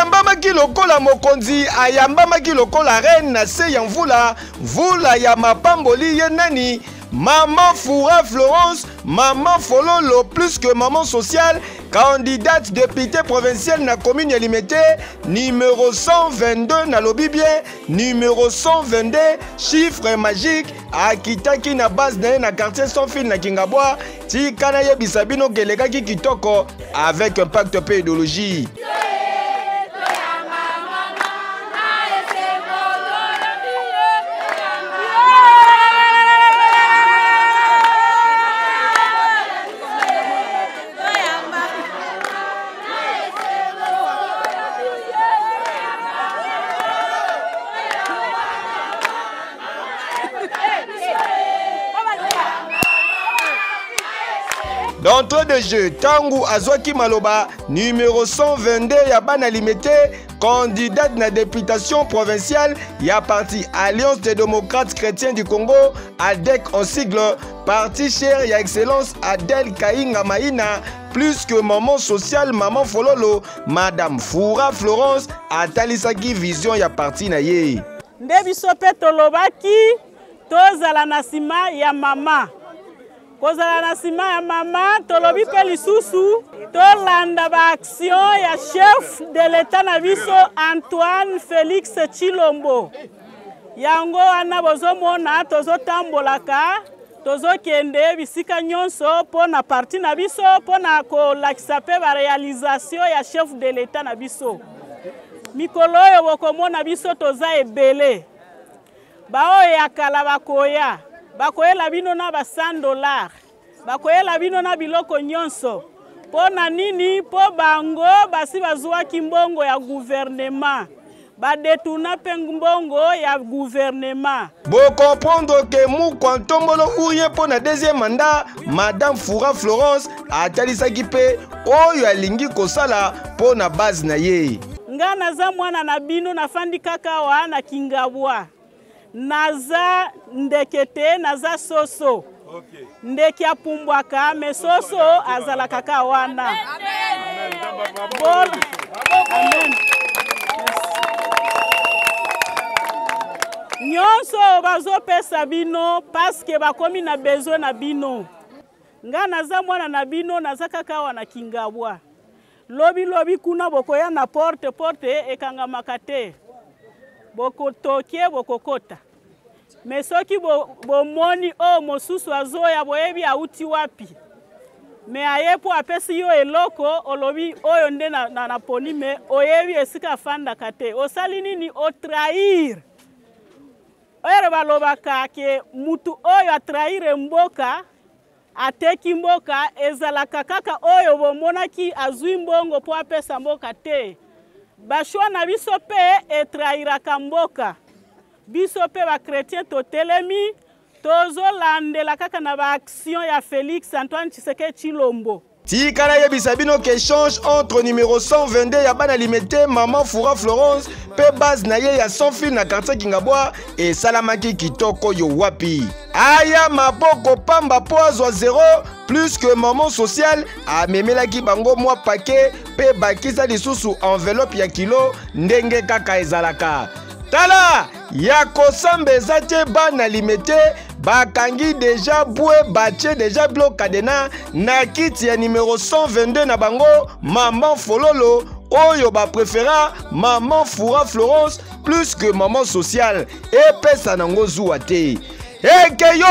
ayambamaki lokola mokonzi, ayambamaki lokola reine na se ya mvula ya mapamboli ye nani Maman Foura Florence, Maman Fololo, plus que maman sociale, candidate députée provinciale na commune ya Limete, numéro 122 na lobi bien, numéro 122, chiffre magique, akitaki na base na quartier sans fil na Kingabwa, tikana yebisa bino kelekaki kitoko avec un pacte pédologie. D'entrée de jeu, Tangu Azwaki Maloba, numéro 122 ya bana Limete, candidate na députation provinciale, ya parti Alliance des démocrates chrétiens du Congo, ADEC en sigle, parti cher ya excellence Adel Kainga Maïna, plus que maman sociale, maman Fololo, Madame Foura Florence, atalisaki vision ya parti na ye. Ndebiso pe tolobaki, tozala nasima ya mama. Kozala na sima ya mama, tolobi pe lisusu, tolanda ba action ya chef de l'État na biso Antoine Félix Tshilombo. Yango wana bozomona tozotambolaka, tozokende bisika nyonso pona parti na biso, pona kolakisa pe ba réalisation ya chef de l'État na biso. Mikolo oyo bokomona biso toza ebele. Baoyo ya kala bakoya. Bakoyela bino na ba $100. Bakoyela bino na biloko nyonso. Po na nini po bango basi bazwa kimbongo ya gouvernement. Ba detuna pe mbongo ya gouvernement. Bo comprendre que Moukwa Ntombolo ouye po na deuxième mandat, Madame Foura Florence atalisaki pe oyo alingi kosala po na base na ye. Nga naza mwana na bino nafandi kaka wa na Kingabwa. Naza ndekete, naza soso. Okay. Ndeki apumbwaka, me soso azala kaka wana. Amen. Bon. Amen. Nyonso bazo pesa bino parce que bakomi na besoin na bino. Nga naza mwana na bino naza kaka wana Kingabwa. Lobi kuna bokoya na porte ekanga makate. Boko tokie boko kota. Mesoki bomoni o mosusu azoya boyebi auti wapi. Me ayepo apesi yo eloko olobi oyo nde na poni me oyebi esika fanda kate. Osali nini o trahir. Oyo balobaka ke mutu oyo atrahire mboka ateki mboka ezalaka kaka oyo bomonaki azwi mbongo po apesa mboka te. Bashwa na biso pe etrahiraka mboka. Biso pe ba chrétien totelemi tozolandela kaka na ba action ya Félix Antoine Tshisekedi Tshilombo. Tikala yebisa bino que échange entre numéro 122 ya bana Limete, Maman Foura Florence, pe base na ye ya sans fil na quartier Kingabwa et salamaki kitoko yo wapi. Aya maboko pamba poazwa 0 plus que maman sociale amemelaki bango mwa paquet pe bakisa lisusu enveloppe ya kilo ndenge kaka ezalaka. Tala ya kosambeza te bana Limete bakangi deja boué bache deja bloc cadena na kiti ya numéro 122 na bango Maman Fololo oyo ba préféra Maman Foura Florence plus que maman sociale et pesa nango zuwa te. Ekeyo